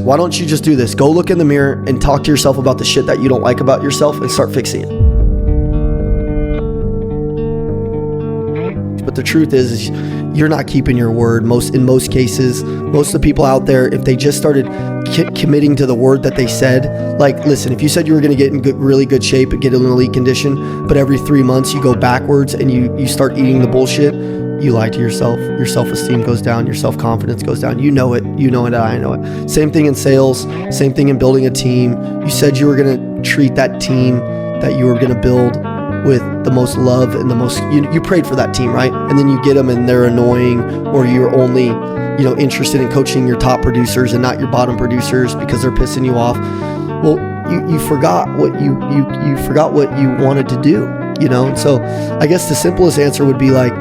Why don't you just do this? Go look in the mirror and talk to yourself about the shit that you don't like about yourself and start fixing it. But the truth is you're not keeping your word. In most cases, most of the people out there, if they just started committing to the word that they said, like, listen, if you said you were going to get in really good shape and get in elite condition, but every 3 months you go backwards and you start eating the bullshit, you lie to yourself. Your self-esteem goes down. Your self-confidence goes down. You know it. You know it. I know it. Same thing in sales. Same thing in building a team. You said you were going to treat that team that you were going to build with the most love and the most, you prayed for that team, right? And then you get them and they're annoying, or you're only, interested in coaching your top producers and not your bottom producers because they're pissing you off. Well, you forgot what you forgot what you wanted to do, And so I guess the simplest answer would be like,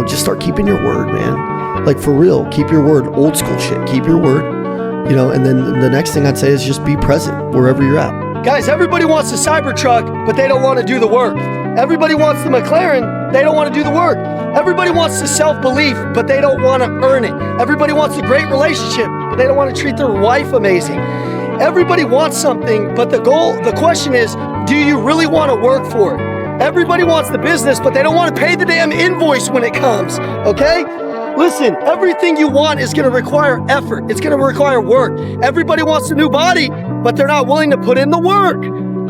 just start keeping your word, man. Like, for real, keep your word. Old school shit, keep your word, and then the next thing I'd say is just be present wherever you're at. Guys, everybody wants the Cybertruck, but they don't want to do the work. Everybody wants the McLaren, they don't want to do the work. Everybody wants the self-belief, but they don't want to earn it. Everybody wants a great relationship, but they don't want to treat their wife amazing. Everybody wants something, but the question is, do you really want to work for it? Everybody wants the business, but they don't want to pay the damn invoice when it comes, okay? Listen, everything you want is going to require effort. It's going to require work. Everybody wants a new body, but they're not willing to put in the work.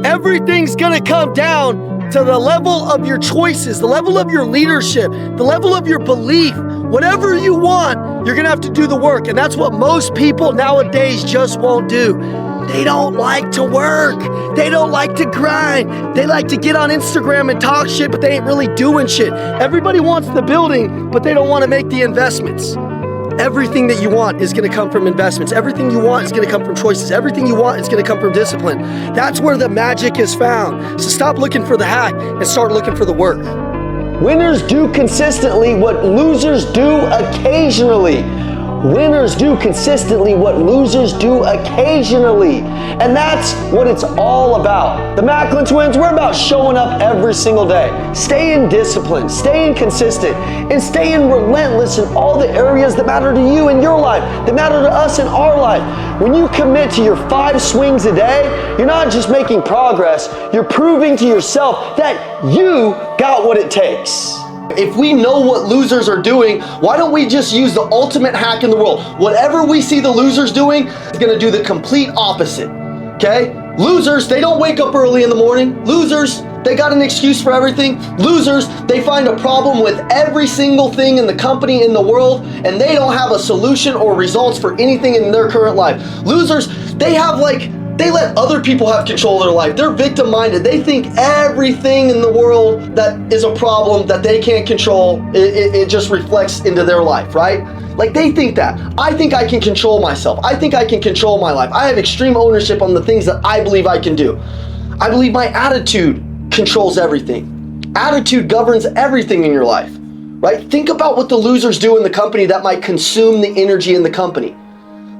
Everything's going to come down to the level of your choices, the level of your leadership, the level of your belief. Whatever you want, you're going to have to do the work. And that's what most people nowadays just won't do. They don't like to work. They don't like to grind. They like to get on Instagram and talk shit, but they ain't really doing shit. Everybody wants the building, but they don't want to make the investments. Everything that you want is going to come from investments. Everything you want is going to come from choices. Everything you want is going to come from discipline. That's where the magic is found. So stop looking for the hack and start looking for the work. Winners do consistently what losers do occasionally. Winners do consistently what losers do occasionally. And that's what it's all about. The Macklin Twins, we're about showing up every single day, staying disciplined, staying consistent, and staying relentless in all the areas that matter to you in your life, that matter to us in our life. When you commit to your 5 swings a day, you're not just making progress, you're proving to yourself that you got what it takes. If we know what losers are doing, why don't we just use the ultimate hack in the world? Whatever we see the losers doing, it's gonna do the complete opposite, okay? Losers, they don't wake up early in the morning. Losers, they got an excuse for everything. Losers, they find a problem with every single thing in the company, in the world, and they don't have a solution or results for anything in their current life. Losers, they let other people have control of their life. They're victim-minded. They think everything in the world that is a problem that they can't control, it just reflects into their life, right? Like, they think that. I think I can control myself. I think I can control my life. I have extreme ownership on the things that I believe I can do. I believe my attitude controls everything. Attitude governs everything in your life, right? Think about what the losers do in the company that might consume the energy in the company.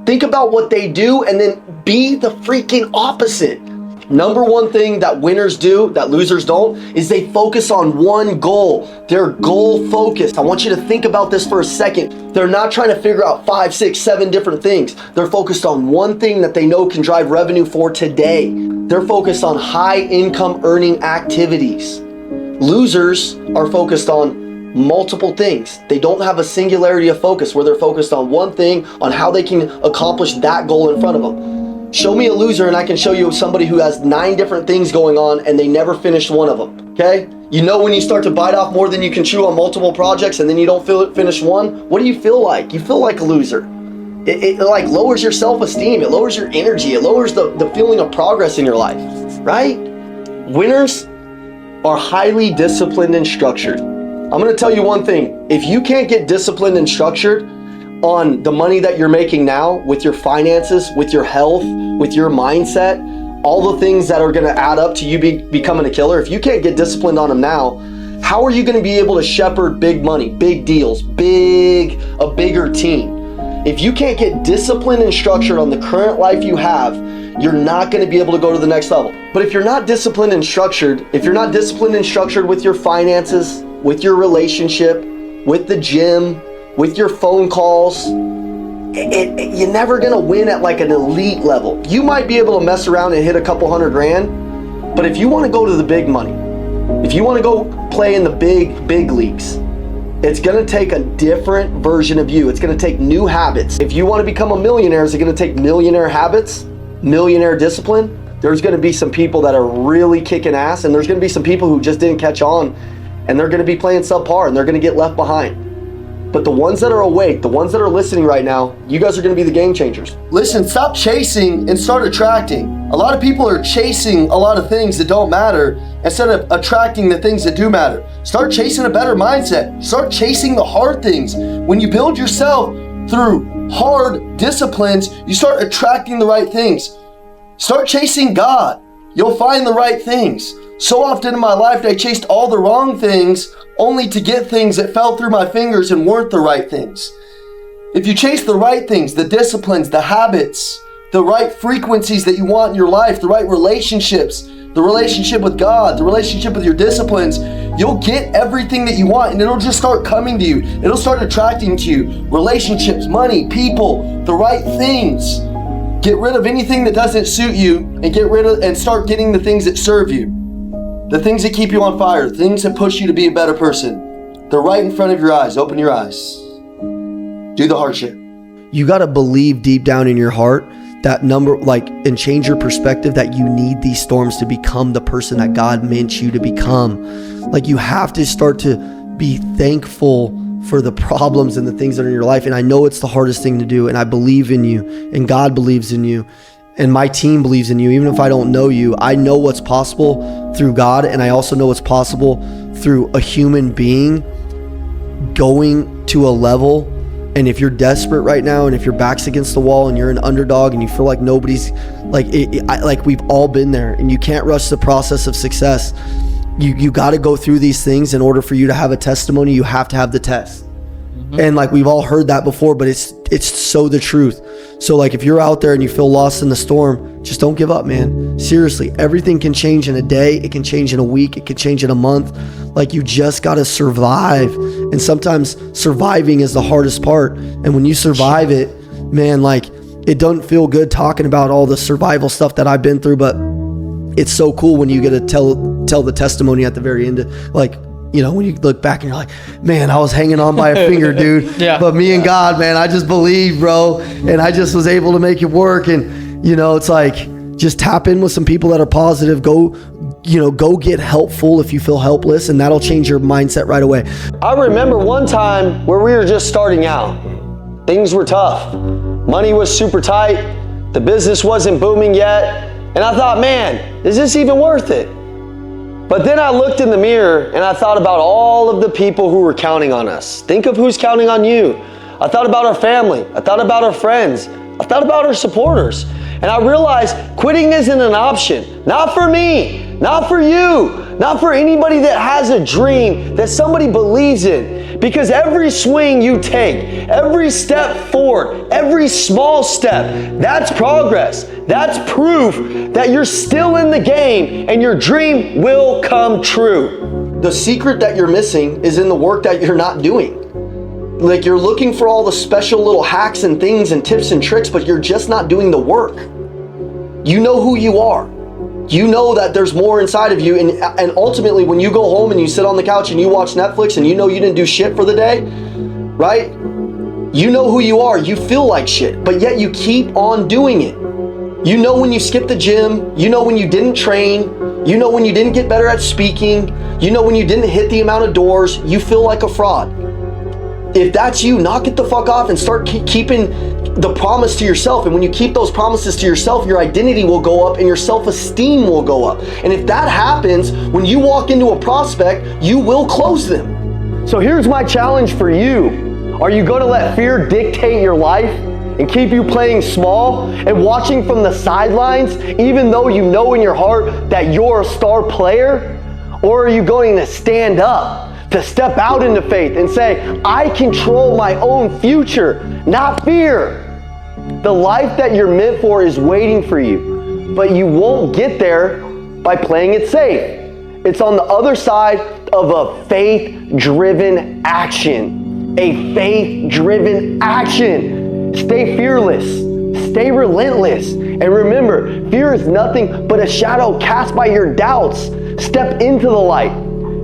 Think about what they do and then be the freaking opposite. Number one thing that winners do that losers don't is they focus on one goal. They're goal focused. I want you to think about this for a second. They're not trying to figure out 5, 6, 7 different things. They're focused on one thing that they know can drive revenue for today. They're focused on high income earning activities. Losers are focused on multiple things. They don't have a singularity of focus where they're focused on one thing, on how they can accomplish that goal in front of them. Show me a loser and I can show you somebody who has 9 different things going on and they never finished one of them, okay? You know when you start to bite off more than you can chew on multiple projects and then you don't finish one, what do you feel like? You feel like a loser. It like lowers your self-esteem, it lowers your energy, it lowers the feeling of progress in your life, right? Winners are highly disciplined and structured. I'm gonna tell you one thing. If you can't get disciplined and structured on the money that you're making now, with your finances, with your health, with your mindset, all the things that are gonna add up to you becoming a killer, if you can't get disciplined on them now, how are you gonna be able to shepherd big money, big deals, a bigger team? If you can't get disciplined and structured on the current life you have, you're not gonna be able to go to the next level. But if you're not disciplined and structured, with your finances, with your relationship, with the gym, with your phone calls, you're never gonna win at like an elite level. You might be able to mess around and hit a couple $100,000, but if you want to go to the big money, if you want to go play in the big leagues, it's gonna take a different version of you. It's gonna take new habits. If you want to become a millionaire, is it gonna take millionaire habits, millionaire discipline? There's gonna be some people that are really kicking ass, and there's gonna be some people who just didn't catch on, and they're gonna be playing subpar, and they're gonna get left behind. But the ones that are awake, the ones that are listening right now, you guys are gonna be the game changers. Listen, stop chasing and start attracting. A lot of people are chasing a lot of things that don't matter instead of attracting the things that do matter. Start chasing a better mindset. Start chasing the hard things. When you build yourself through hard disciplines, you start attracting the right things. Start chasing God. You'll find the right things. So often in my life, I chased all the wrong things only to get things that fell through my fingers and weren't the right things. If you chase the right things, the disciplines, the habits, the right frequencies that you want in your life, the right relationships, the relationship with God, the relationship with your disciplines, you'll get everything that you want, and it'll just start coming to you. It'll start attracting to you. Relationships, money, people, the right things. Get rid of anything that doesn't suit you and start getting the things that serve you. The things that keep you on fire, things that push you to be a better person. They're right in front of your eyes. Open your eyes. Do the hard shit. You got to believe deep down in your heart that and change your perspective that you need these storms to become the person that God meant you to become. Like, you have to start to be thankful for the problems and the things that are in your life. And I know it's the hardest thing to do, and I believe in you, and God believes in you, and my team believes in you. Even if I don't know you, I know what's possible through God, and I also know what's possible through a human being going to a level. And if you're desperate right now, and if your back's against the wall and you're an underdog and you feel like nobody's like we've all been there, and you can't rush the process of success. You got to go through these things in order for you to have a testimony. You have to have the test. Mm-hmm. And like, we've all heard that before, but it's so the truth. So like, if you're out there and you feel lost in the storm, just don't give up, man. Seriously, everything can change in a day. It can change in a week. It can change in a month. Like, you just got to survive. And sometimes surviving is the hardest part. And when you survive it, man, like, it doesn't feel good talking about all the survival stuff that I've been through, but it's so cool when you get to tell the testimony at the very end. Like, you know, when you look back and you're like, man, I was hanging on by a finger, dude. Yeah. But me and God, man, I just believed, bro. And I just was able to make it work. And, you know, it's like, just tap in with some people that are positive. Go get helpful if you feel helpless, and that'll change your mindset right away. I remember one time where we were just starting out. Things were tough. Money was super tight. The business wasn't booming yet. And I thought, man, is this even worth it? But then I looked in the mirror and I thought about all of the people who were counting on us. Think of who's counting on you. I thought about our family. I thought about our friends. I thought about our supporters. And I realized quitting isn't an option. Not for me, not for you, not for anybody that has a dream that somebody believes in. Because every swing you take, every step forward, every small step, that's progress. That's proof that you're still in the game and your dream will come true. The secret that you're missing is in the work that you're not doing. Like, you're looking for all the special little hacks and things and tips and tricks, but you're just not doing the work. You know who you are. You know that there's more inside of you, and ultimately when you go home and you sit on the couch and you watch Netflix and you know you didn't do shit for the day, right? You know who you are. You feel like shit, but yet you keep on doing it. You know when you skip the gym, you know when you didn't train, you know when you didn't get better at speaking, you know when you didn't hit the amount of doors, you feel like a fraud. If that's you, knock it the fuck off and start keeping the promise to yourself. And when you keep those promises to yourself, your identity will go up and your self-esteem will go up. And if that happens, when you walk into a prospect, you will close them. So here's my challenge for you. Are you going to let fear dictate your life and keep you playing small and watching from the sidelines, even though you know in your heart that you're a star player? Or are you going to stand up, to step out into faith and say, I control my own future, not fear? The life that you're meant for is waiting for you, but you won't get there by playing it safe. It's on the other side of a faith-driven action. A faith-driven action. Stay fearless. Stay relentless. And remember, fear is nothing but a shadow cast by your doubts. Step into the light.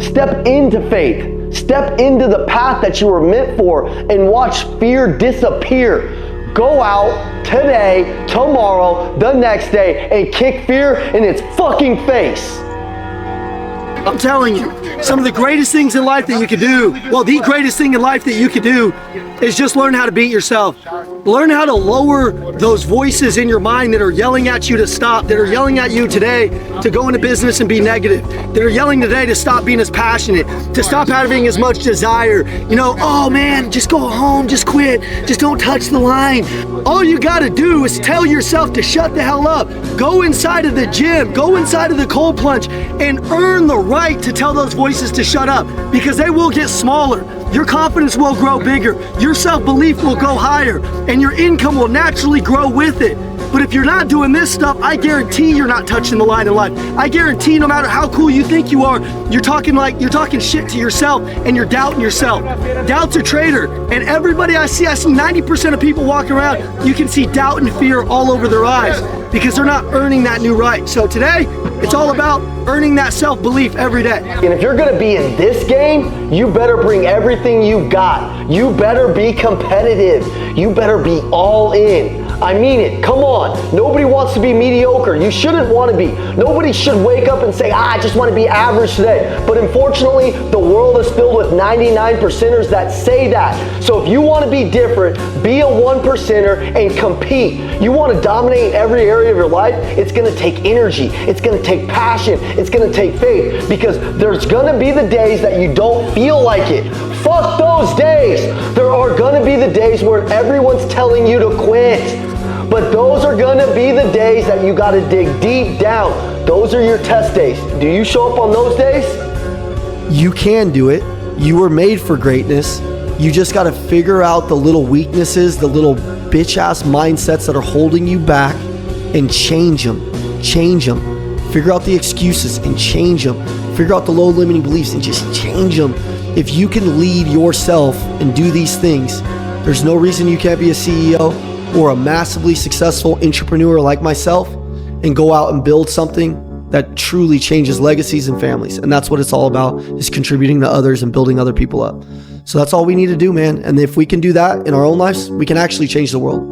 Step into faith. Step into the path that you were meant for and watch fear disappear. Go out today, tomorrow, the next day, and kick fear in its fucking face. I'm telling you, some of the greatest things in life that you could do, well, the greatest thing in life that you could do is just learn how to beat yourself. Learn how to lower those voices in your mind that are yelling at you to stop, that are yelling at you today to go into business and be negative, that are yelling today to stop being as passionate, to stop having as much desire. You know, oh man, just go home, just quit, just don't touch the line. All you gotta do is tell yourself to shut the hell up. Go inside of the gym, go inside of the cold plunge, and earn the right to tell those voices to shut up, because they will get smaller. Your confidence will grow bigger, your self-belief will go higher, and your income will naturally grow with it. But if you're not doing this stuff, I guarantee you're not touching the line in life. I guarantee no matter how cool you think you are, you're talking shit to yourself, and you're doubting yourself. Doubt's a traitor, and everybody I see 90% of people walking around, you can see doubt and fear all over their eyes because they're not earning that new right. So today, it's all about earning that self-belief every day. And if you're gonna be in this game, you better bring everything you got. You better be competitive. You better be all in. I mean it, come on. Nobody wants to be mediocre. You shouldn't want to be. Nobody should wake up and say, I just want to be average today. But unfortunately, the world is filled with 99%ers that say that. So if you want to be different, be a 1%er and compete. You want to dominate every area of your life, it's going to take energy. It's going to take passion. It's going to take faith, because there's going to be the days that you don't feel like it. Fuck those days. There are going to be the days where everyone's telling you to quit. But those are gonna be the days that you gotta dig deep down. Those are your test days. Do you show up on those days? You can do it. You were made for greatness. You just gotta figure out the little weaknesses, the little bitch-ass mindsets that are holding you back, and change them. Change them. Figure out the excuses and change them. Figure out the low limiting beliefs and just change them. If you can lead yourself and do these things, there's no reason you can't be a CEO or a massively successful entrepreneur like myself and go out and build something that truly changes legacies and families. And that's what it's all about, is contributing to others and building other people up. So that's all we need to do, man. And if we can do that in our own lives, we can actually change the world.